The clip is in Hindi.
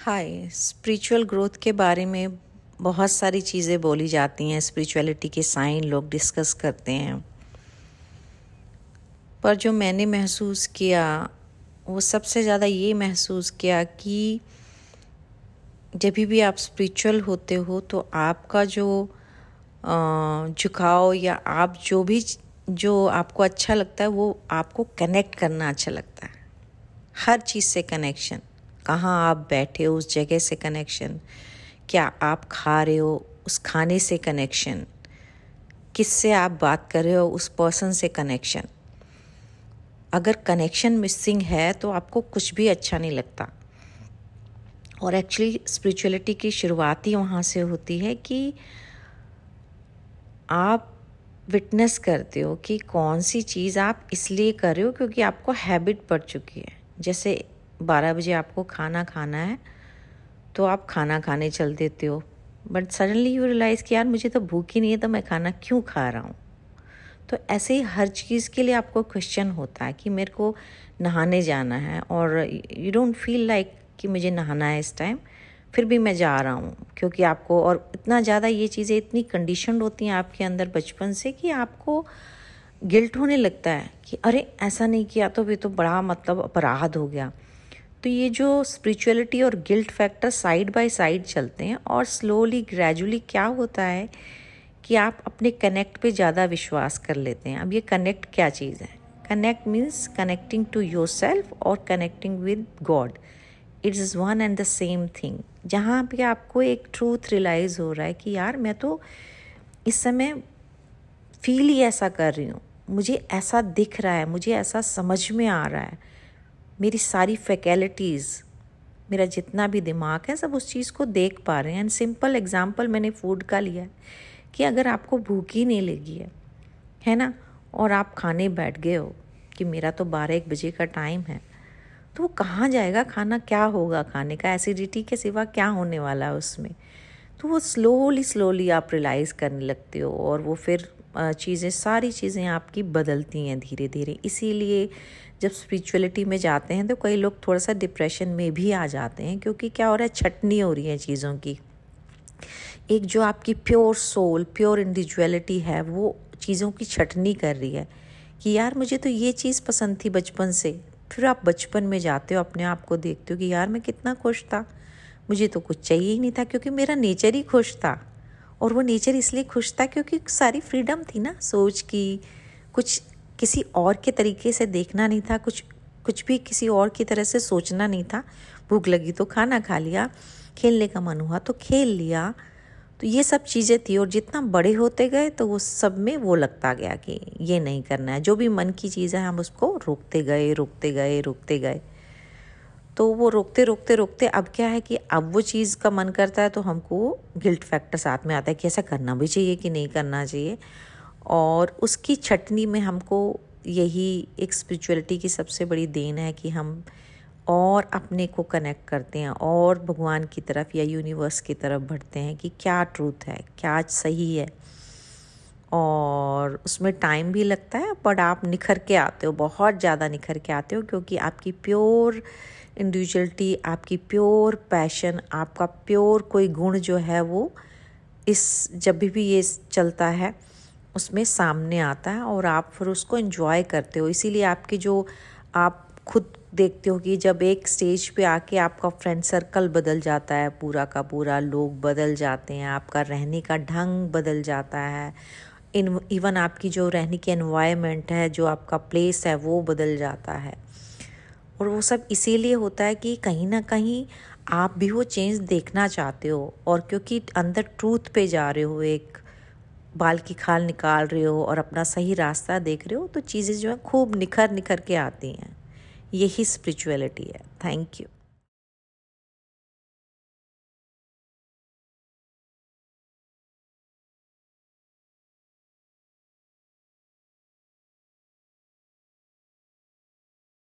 हाय। स्पिरिचुअल ग्रोथ के बारे में बहुत सारी चीज़ें बोली जाती हैं, स्पिरिचुअलिटी के साइन लोग डिस्कस करते हैं, पर जो मैंने महसूस किया वो सबसे ज़्यादा ये महसूस किया कि जब भी आप स्पिरिचुअल होते हो तो आपका जो झुकाव या आप जो आपको अच्छा लगता है वो आपको कनेक्ट करना अच्छा लगता है। हर चीज़ से कनेक्शन, कहाँ आप बैठे हो उस जगह से कनेक्शन, क्या आप खा रहे हो उस खाने से कनेक्शन, किससे आप बात कर रहे हो उस पर्सन से कनेक्शन। अगर कनेक्शन मिसिंग है तो आपको कुछ भी अच्छा नहीं लगता। और एक्चुअली स्पिरिचुअलिटी की शुरुआत ही वहाँ से होती है कि आप विटनेस करते हो कि कौन सी चीज़ आप इसलिए कर रहे हो क्योंकि आपको हैबिट पड़ चुकी है। जैसे 12 बजे आपको खाना खाना है तो आप खाना खाने चल देते हो, बट सडनली यू रियलाइज़ कि यार मुझे तो भूख ही नहीं है तो मैं खाना क्यों खा रहा हूँ। तो ऐसे ही हर चीज़ के लिए आपको क्वेश्चन होता है कि मेरे को नहाने जाना है और यू डोंट फील लाइक कि मुझे नहाना है इस टाइम, फिर भी मैं जा रहा हूँ क्योंकि आपको, और इतना ज़्यादा ये चीज़ें इतनी कंडीशनड होती हैं आपके अंदर बचपन से कि आपको गिल्ट होने लगता है कि अरे ऐसा नहीं किया तो भी तो बड़ा मतलब अपराध हो गया। तो ये जो स्पिरिचुअलिटी और guilt factor side by side चलते हैं और स्लोली ग्रेजुअली क्या होता है कि आप अपने कनेक्ट पे ज़्यादा विश्वास कर लेते हैं। अब ये कनेक्ट क्या चीज़ है? Connect means connecting to yourself और connecting with God. It is one and the same thing. जहाँ पे आपको एक ट्रूथ रियलाइज़ हो रहा है कि यार मैं तो इस समय फील ही ऐसा कर रही हूँ, मुझे ऐसा दिख रहा है, मुझे ऐसा समझ में आ रहा है, मेरी सारी फैकल्टीज़, मेरा जितना भी दिमाग है सब उस चीज़ को देख पा रहे हैं। एंड सिंपल एग्जांपल मैंने फूड का लिया है कि अगर आपको भूख ही नहीं लगी है ना, और आप खाने बैठ गए हो कि मेरा तो 12-1 बजे का टाइम है, तो वो कहाँ जाएगा खाना, क्या होगा खाने का, एसिडिटी के सिवा क्या होने वाला है उसमें। तो वो स्लोली आप रियलाइज़ करने लगते हो और वो फिर सारी चीज़ें आपकी बदलती हैं धीरे धीरे। इसीलिए जब स्पिरिचुअलिटी में जाते हैं तो कई लोग थोड़ा सा डिप्रेशन में भी आ जाते हैं, क्योंकि क्या हो रहा है, छटनी हो रही है चीज़ों की। एक जो आपकी प्योर सोल, प्योर इंडिविजुअलिटी है, वो चीज़ों की छटनी कर रही है कि यार मुझे तो ये चीज़ पसंद थी बचपन से। फिर आप बचपन में जाते हो, अपने आप को देखते हो कि यार मैं कितना खुश था, मुझे तो कुछ चाहिए ही नहीं था क्योंकि मेरा नेचर ही खुश था। और वो नेचर इसलिए खुश था क्योंकि सारी फ्रीडम थी ना सोच की, कुछ किसी और के तरीके से देखना नहीं था, कुछ भी किसी और की तरह से सोचना नहीं था। भूख लगी तो खाना खा लिया, खेलने का मन हुआ तो खेल लिया। तो ये सब चीज़ें थी। और जितना बड़े होते गए तो वो सब में वो लगता गया कि ये नहीं करना है। जो भी मन की चीज़ है हम उसको रोकते गए। तो वो रोकते अब क्या है कि अब वो चीज़ का मन करता है तो हमको गिल्ट फैक्टर साथ में आता है कि ऐसा करना भी चाहिए कि नहीं करना चाहिए। और उसकी छटनी में हमको यही एक स्पिरिचुअलिटी की सबसे बड़ी देन है कि हम और अपने को कनेक्ट करते हैं और भगवान की तरफ या यूनिवर्स की तरफ बढ़ते हैं कि क्या ट्रूथ है, क्या सही है। और उसमें टाइम भी लगता है, बट आप निखर के आते हो, बहुत ज़्यादा निखर के आते हो, क्योंकि आपकी प्योर इंडिविजुअलिटी, आपकी प्योर पैशन, आपका प्योर कोई गुण जो है वो जब भी ये चलता है उसमें सामने आता है और आप फिर उसको एंजॉय करते हो। इसीलिए आपकी जो आप खुद देखते हो कि जब एक स्टेज पे आके आपका फ्रेंड सर्कल बदल जाता है, पूरा का पूरा लोग बदल जाते हैं, आपका रहने का ढंग बदल जाता है, इवन आपकी जो रहने की एनवायरनमेंट है, जो आपका प्लेस है वो बदल जाता है। और वो सब इसीलिए होता है कि कहीं ना कहीं आप भी वो चेंज देखना चाहते हो, और क्योंकि अंदर ट्रूथ पे जा रहे हो, एक बाल की खाल निकाल रहे हो और अपना सही रास्ता देख रहे हो, तो चीज़ें जो है खूब निखर के आती हैं। यही स्पिरिचुअलिटी है। Thank you.